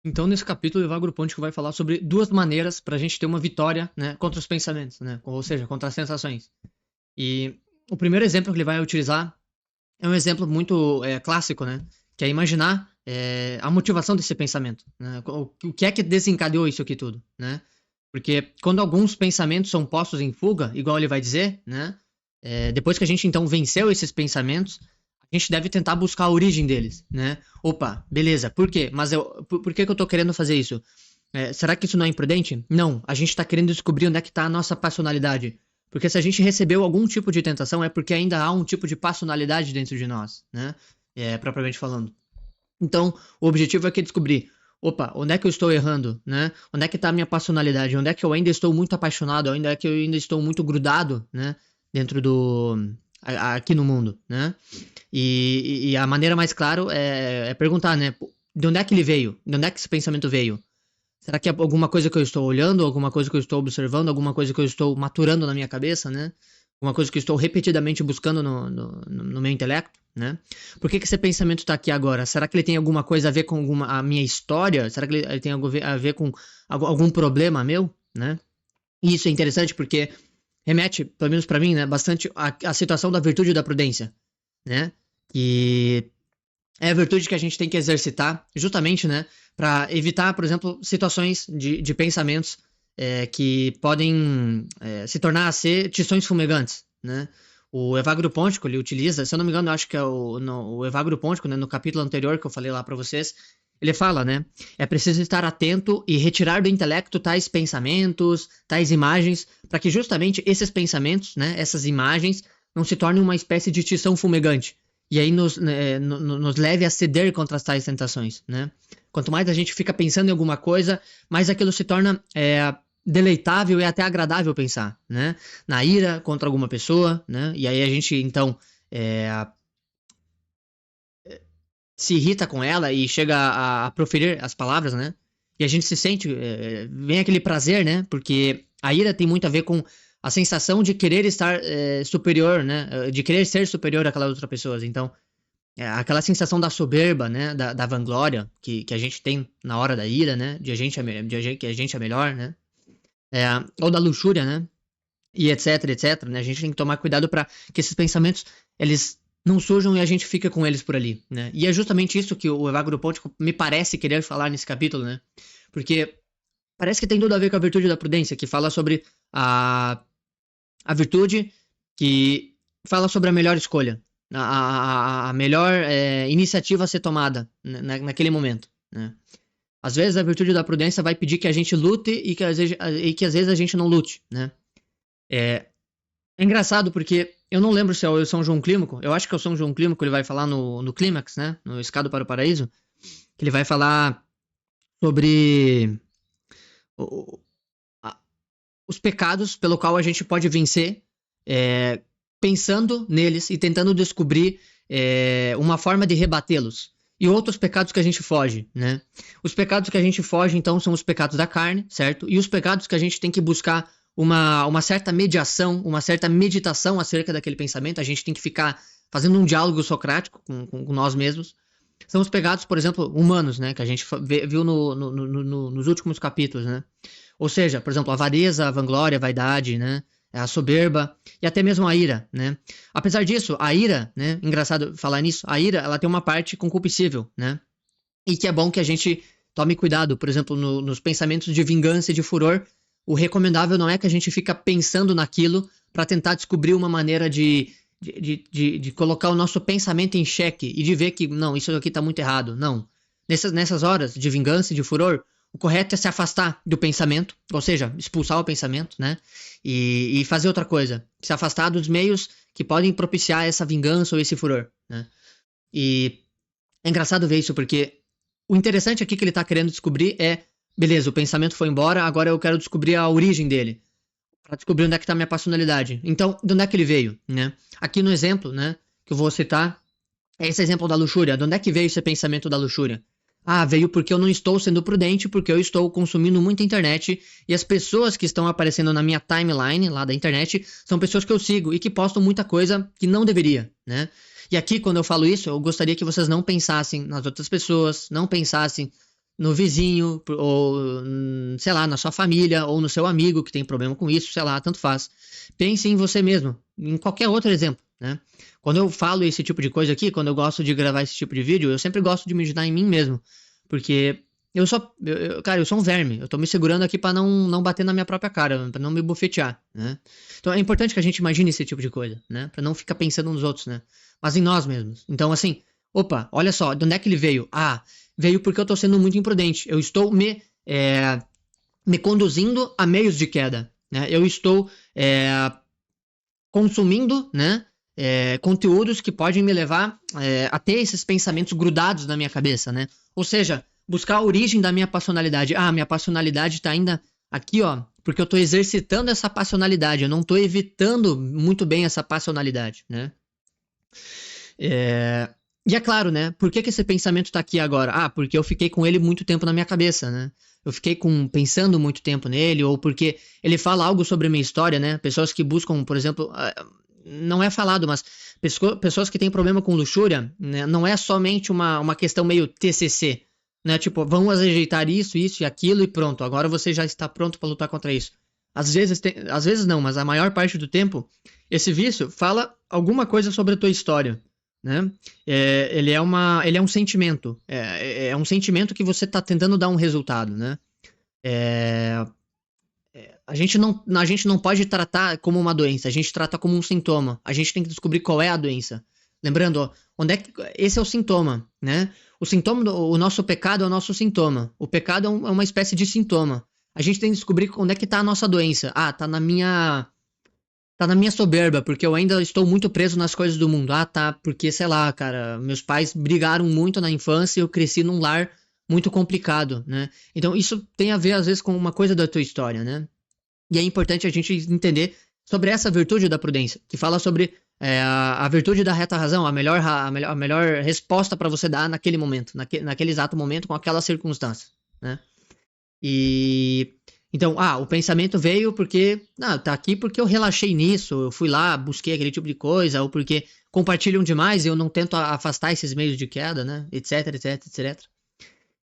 Então, nesse capítulo, o Evagro Pontico vai falar sobre duas maneiras para a gente ter uma vitória, né, contra os pensamentos, né, ou seja, contra as sensações. E o primeiro exemplo que ele vai utilizar é um exemplo muito clássico, né, que é imaginar a motivação desse pensamento, né, o que é que desencadeou isso aqui tudo, né? Porque quando alguns pensamentos são postos em fuga, igual ele vai dizer, né, depois que a gente então venceu esses pensamentos, a gente deve tentar buscar a origem deles, né? Opa, beleza, por quê? Mas por que que eu tô querendo fazer isso? Será que isso não é imprudente? Não, a gente tá querendo descobrir onde é que tá a nossa passionalidade. Porque se a gente recebeu algum tipo de tentação, é porque ainda há um tipo de passionalidade dentro de nós, né? Propriamente falando. Então, o objetivo aqui é descobrir, opa, onde é que eu estou errando, né? Onde é que tá a minha passionalidade? Onde é que eu ainda estou muito apaixonado? Onde é que eu ainda estou muito grudado, né? Dentro do... aqui no mundo, né? E a maneira mais clara é perguntar, né? De onde é que ele veio? De onde é que esse pensamento veio? Será que é alguma coisa que eu estou olhando, alguma coisa que eu estou observando, alguma coisa que eu estou maturando na minha cabeça, né? Alguma coisa que eu estou repetidamente buscando no meu intelecto, né? Por que que esse pensamento está aqui agora? Será que ele tem alguma coisa a ver com a minha história? Será que ele tem algo a ver com algum problema meu, né? E isso é interessante porque remete, pelo menos para mim, né, bastante à situação da virtude e da prudência, né? Que é a virtude que a gente tem que exercitar, justamente, né, para evitar, por exemplo, situações de pensamentos que podem se tornar a ser tições fumegantes, né? O Evagro Pontico, ele utiliza, se eu não me engano, eu acho que é o Evagro Pontico, né, no capítulo anterior que eu falei lá para vocês, ele fala, né, é preciso estar atento e retirar do intelecto tais pensamentos, tais imagens, para que justamente esses pensamentos, né, essas imagens, não se tornem uma espécie de tição fumegante, e aí nos leve a ceder contra as tais tentações, né? Quanto mais a gente fica pensando em alguma coisa, mais aquilo se torna deleitável e até agradável pensar, né? Na ira contra alguma pessoa, né? E aí a gente, então, se irrita com ela e chega a proferir as palavras, né? E a gente se sente, vem aquele prazer, né? Porque a ira tem muito a ver com a sensação de querer estar superior, né? De querer ser superior àquela outra pessoa. Então, aquela sensação da soberba, né? Da vanglória que a gente tem na hora da ira, né? Que a gente é melhor, né? Ou da luxúria, né? E etc, etc, né? A gente tem que tomar cuidado para que esses pensamentos, eles não surjam e a gente fica com eles por ali, né? E é justamente isso que o Evagro Pontico me parece querer falar nesse capítulo, né? Porque parece que tem tudo a ver com a virtude da prudência, que fala sobre a virtude que fala sobre a melhor escolha, a melhor iniciativa a ser tomada naquele momento, né? Às vezes a virtude da prudência vai pedir que a gente lute e que às vezes a gente não lute, né? É engraçado porque eu não lembro se é o São João Clímaco, eu acho que é o São João Clímaco, ele vai falar no Clímax, né? No Escado para o Paraíso, que ele vai falar sobre o, os pecados pelo qual a gente pode vencer, pensando neles e tentando descobrir uma forma de rebatê-los. E outros pecados que a gente foge, né? Os pecados que a gente foge, então, são os pecados da carne, certo? E os pecados que a gente tem que buscar uma certa mediação, uma certa meditação acerca daquele pensamento, a gente tem que ficar fazendo um diálogo socrático com nós mesmos. São os pecados, por exemplo, humanos, né? Que a gente viu nos últimos capítulos, né? Ou seja, por exemplo, a avareza, a vanglória, a vaidade, né? A soberba e até mesmo a ira, né? Apesar disso, a ira, né? Engraçado falar nisso, a ira, ela tem uma parte concupiscível, né? E que é bom que a gente tome cuidado, por exemplo, nos pensamentos de vingança e de furor. O recomendável não é que a gente fica pensando naquilo para tentar descobrir uma maneira de colocar o nosso pensamento em xeque e de ver que, não, isso aqui tá muito errado. Não. Nessas horas de vingança e de furor, o correto é se afastar do pensamento, ou seja, expulsar o pensamento, né? E fazer outra coisa. Se afastar dos meios que podem propiciar essa vingança ou esse furor, né? E é engraçado ver isso, porque o interessante aqui que ele tá querendo descobrir é, beleza, o pensamento foi embora, agora eu quero descobrir a origem dele. Pra descobrir onde é que tá a minha personalidade. Então, de onde é que ele veio, né? Aqui no exemplo, né, que eu vou citar, é esse exemplo da luxúria. De onde é que veio esse pensamento da luxúria? Ah, veio porque eu não estou sendo prudente, porque eu estou consumindo muita internet e as pessoas que estão aparecendo na minha timeline lá da internet são pessoas que eu sigo e que postam muita coisa que não deveria, né? E aqui, quando eu falo isso, eu gostaria que vocês não pensassem nas outras pessoas, não pensassem no vizinho, ou, sei lá, na sua família, ou no seu amigo que tem problema com isso, sei lá, tanto faz. Pense em você mesmo, em qualquer outro exemplo, né? Quando eu falo esse tipo de coisa aqui, quando eu gosto de gravar esse tipo de vídeo, eu sempre gosto de me imaginar em mim mesmo, porque cara, eu sou um verme, eu tô me segurando aqui pra não bater na minha própria cara, pra não me bufetear, né? Então é importante que a gente imagine esse tipo de coisa, né? Pra não ficar pensando nos outros, né? Mas em nós mesmos. Então, assim, opa, olha só, de onde é que ele veio? Ah, veio porque eu tô sendo muito imprudente. Eu estou me conduzindo a meios de queda, né? Eu estou consumindo, né? Conteúdos que podem me levar a ter esses pensamentos grudados na minha cabeça, né? Ou seja, buscar a origem da minha passionalidade. Ah, minha passionalidade tá ainda aqui, ó, porque eu tô exercitando essa passionalidade, eu não tô evitando muito bem essa passionalidade, né? E é claro, né? Por que esse pensamento tá aqui agora? Ah, porque eu fiquei com ele muito tempo na minha cabeça, né? Eu fiquei pensando muito tempo nele, ou porque ele fala algo sobre a minha história, né? Pessoas que buscam, por exemplo, não é falado, mas pessoas que têm problema com luxúria, né? Não é somente uma questão meio TCC, né? Tipo, vamos ajeitar isso, isso e aquilo e pronto. Agora você já está pronto para lutar contra isso. Às vezes não, mas a maior parte do tempo, esse vício fala alguma coisa sobre a tua história, né? Ele é um sentimento. É um sentimento que você está tentando dar um resultado, né? A gente não pode tratar como uma doença, a gente trata como um sintoma. A gente tem que descobrir qual é a doença. Lembrando, ó, esse é o sintoma, né? O nosso pecado é o nosso sintoma. O pecado é uma espécie de sintoma. A gente tem que descobrir onde é que tá a nossa doença. Ah, tá na minha soberba, porque eu ainda estou muito preso nas coisas do mundo. Ah, tá, porque, sei lá, cara, meus pais brigaram muito na infância e eu cresci num lar muito complicado, né? Então, isso tem a ver, às vezes, com uma coisa da tua história, né? E é importante a gente entender sobre essa virtude da prudência, que fala sobre a virtude da reta razão, a melhor resposta para você dar naquele momento, naquele exato momento, com aquela circunstância, né? E então, o pensamento veio porque, tá aqui porque eu relaxei nisso, eu fui lá, busquei aquele tipo de coisa, ou porque compartilham demais e eu não tento afastar esses meios de queda, né? Etc, etc, etc.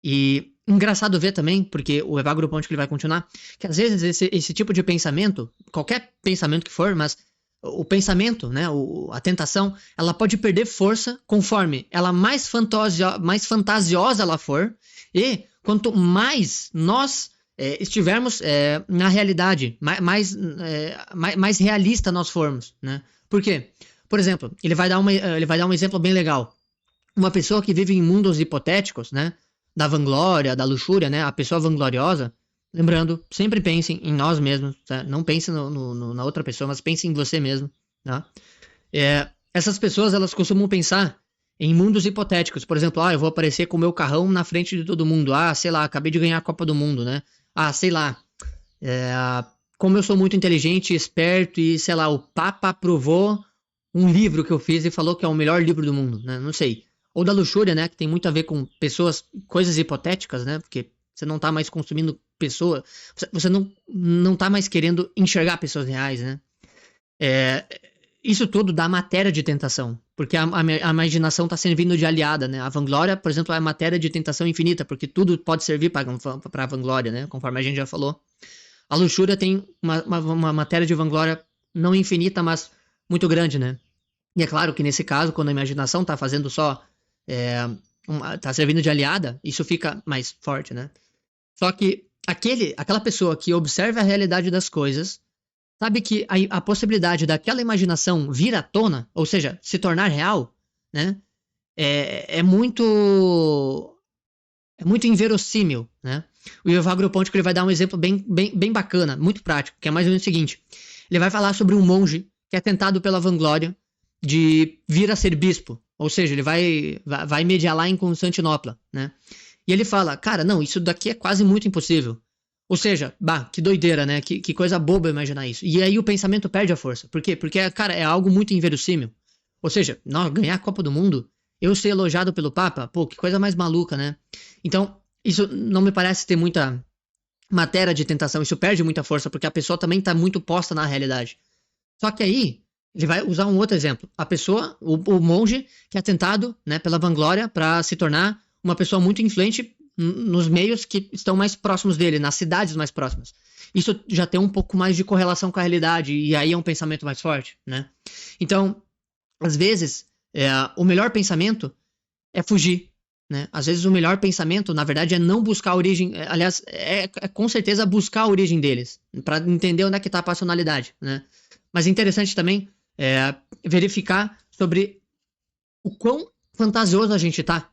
E engraçado ver também, porque o Evagro Ponte que ele vai continuar, que às vezes esse tipo de pensamento, qualquer pensamento que for, mas o pensamento, né, a tentação, ela pode perder força conforme ela mais fantasiosa ela for, e quanto mais nós estivermos na realidade, mais realista nós formos, né? Por quê? Por exemplo, ele vai dar um exemplo bem legal. Uma pessoa que vive em mundos hipotéticos, né? Da vanglória, da luxúria, né? A pessoa vangloriosa, lembrando, sempre pense em nós mesmos, tá? Não pense na outra pessoa, mas pense em você mesmo, tá? Essas pessoas, elas costumam pensar em mundos hipotéticos. Por exemplo, eu vou aparecer com o meu carrão na frente de todo mundo. Sei lá, acabei de ganhar a Copa do Mundo, né? Sei lá, como eu sou muito inteligente, esperto e, sei lá, o Papa aprovou um livro que eu fiz e falou que é o melhor livro do mundo, né? Não sei. Ou da luxúria, né? Que tem muito a ver com coisas hipotéticas, né? Porque você não tá mais consumindo pessoas, você não tá mais querendo enxergar pessoas reais, né? Isso tudo dá matéria de tentação, porque a imaginação tá servindo de aliada, né? A vanglória, por exemplo, é matéria de tentação infinita, porque tudo pode servir para a vanglória, né? Conforme a gente já falou. A luxúria tem uma matéria de vanglória não infinita, mas muito grande, né? E é claro que nesse caso, quando a imaginação tá fazendo só tá servindo de aliada, isso fica mais forte, né? Só que aquela pessoa que observa a realidade das coisas sabe que a possibilidade daquela imaginação vir à tona, ou seja, se tornar real, né? É muito inverossímil, né? O Evagro Ponte ele vai dar um exemplo bem bacana, muito prático, que é mais ou menos o seguinte. Ele vai falar sobre um monge que é tentado pela vanglória de vir a ser bispo. Ou seja, ele vai mediar lá em Constantinopla, né? E ele fala, cara, não, isso daqui é quase muito impossível. Ou seja, que doideira, né? Que coisa boba imaginar isso. E aí o pensamento perde a força. Por quê? Porque, cara, é algo muito inverossímil. Ou seja, ganhar a Copa do Mundo, eu ser elogiado pelo Papa, pô, que coisa mais maluca, né? Então, isso não me parece ter muita matéria de tentação. Isso perde muita força, porque a pessoa também tá muito posta na realidade. Só que aí, ele vai usar um outro exemplo. A pessoa, o monge, que é tentado, né, pela vanglória para se tornar uma pessoa muito influente nos meios que estão mais próximos dele, nas cidades mais próximas. Isso já tem um pouco mais de correlação com a realidade, e aí é um pensamento mais forte, né? Então, às vezes, o melhor pensamento é fugir, né? Às vezes o melhor pensamento, na verdade, é não buscar a origem, aliás, é com certeza buscar a origem deles, para entender onde é que está a passionalidade, né? Mas é interessante também verificar sobre o quão fantasioso a gente tá,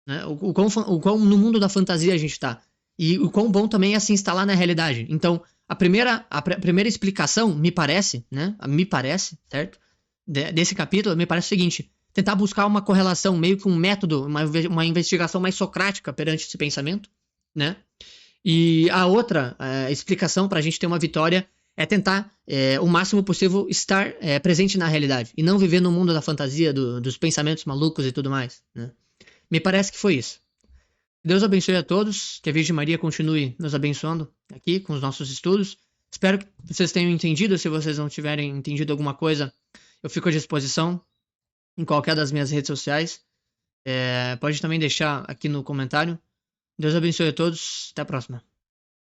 né? O quão no mundo da fantasia a gente tá. E o quão bom também é se instalar na realidade. Então, a primeira explicação, me parece, né? Me parece, certo? Desse capítulo, me parece o seguinte: tentar buscar uma correlação, meio que um método, uma investigação mais socrática perante esse pensamento, né? E a outra explicação para a gente ter uma vitória é tentar o máximo possível estar presente na realidade e não viver no mundo da fantasia, dos pensamentos malucos e tudo mais, né? Me parece que foi isso. Deus abençoe a todos, que a Virgem Maria continue nos abençoando aqui com os nossos estudos. Espero que vocês tenham entendido. Se vocês não tiverem entendido alguma coisa, eu fico à disposição em qualquer das minhas redes sociais. Pode também deixar aqui no comentário. Deus abençoe a todos. Até a próxima.